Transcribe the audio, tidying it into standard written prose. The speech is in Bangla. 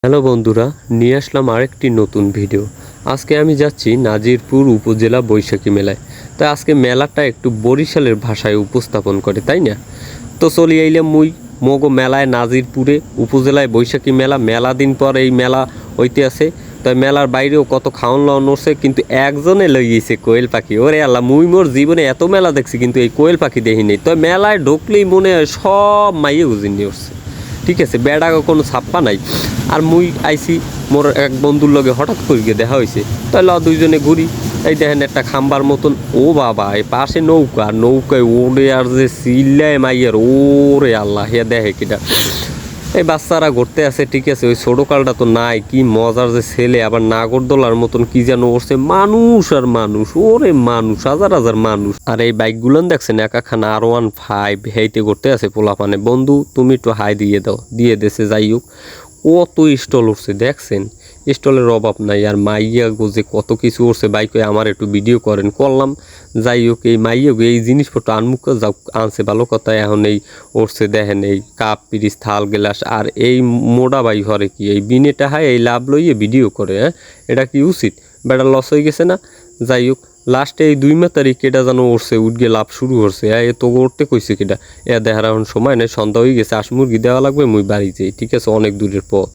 হ্যালো বন্ধুরা, নিয়ে আসলাম আরেকটি নতুন ভিডিও। আজকে আমি যাচ্ছি নাজিরপুর উপজেলা বৈশাখী মেলায়। তাই আজকে মেলাটা একটু বরিশালের ভাষায় উপস্থাপন করে, তাই না? তো চলি আইলাম মগো মেলায় নাজিরপুরে উপজেলায় বৈশাখী মেলা। মেলা দিন পর এই মেলা হইতে আছে। তাই মেলার বাইরেও কত খাওয়ান লাওয়ান উঠছে, কিন্তু একজনে লইয়েছে কোয়েল পাখি। ওরে আল্লাহ, মুই মোর জীবনে এত মেলা দেখছি কিন্তু এই কোয়েল পাখি দেখি নেই। তো মেলায় ঢুকলেই মনে হয় সব মাইয়ে উজিনি উঠছে। ঠিক আছে, বেড়াগো কোনো ছাপ্পা নাই। আর মুই আইসি মোর এক বন্ধুর লগে হঠাৎ করে গিয়ে দেখা হয়েছে। তাহলে দুইজনে ঘুরি। এই দেখেন একটা খাম্বার মতন, ও বাবা এই পাশে নৌকা, নৌকায় ওরে আর যে চিল্লায় মাইয়ার, ওরে আল্লাহ হে দেখে কিটা। এই বাচ্চারা ঘুরতে আছে, ঠিক আছে, ওই ছোটো কালটা তো নাই। কি মজার যে ছেলে, আবার নাগরদোলার মতন কি যেন উঠছে, মানুষ আর মানুষ, ওরে মানুষ, হাজার হাজার মানুষ। আর এই বাইকগুলো দেখছেন একাখানা R15 হেইতে ঘুরতে আছে পোলাপানে। বন্ধু তুমি একটু হাই দিয়ে দাও, দিয়ে দেশে যাই হোক। কত স্টল উঠছে দেখছেন, স্টলের অভাব নাই। আর মাইয়া গোজে কত কিছু উঠছে, বাইকে আমার একটু ভিডিও করেন, করলাম। যাই হোক, এই মাইয়া এই জিনিসপত্র আনমুখ যাও আনছে ভালো কথা। এখন এই উঠছে দেখেন, এই কাপ পিরিচ থাল গ্লাস। আর এই মোডা বাই ঘরে কি এই বিনেটা হয়, এই লাভ লইয়ে ভিডিও করে। হ্যাঁ, এটা কি উচিত? বেটা লস হয়ে গেছে না? যাই হোক, লাস্টে এই 2 তারিখ কেটা যেন উঠছে, উঠগে লাভ শুরু করছে। এ তো উঠতে কইছে কেটা, এ দেখার এখন সময় নেই, সন্ধ্যা হয়ে গেছে। মুরগি দেওয়া লাগবে, মুই বাড়ি যাই। ঠিক আছে, অনেক দূরের পথ।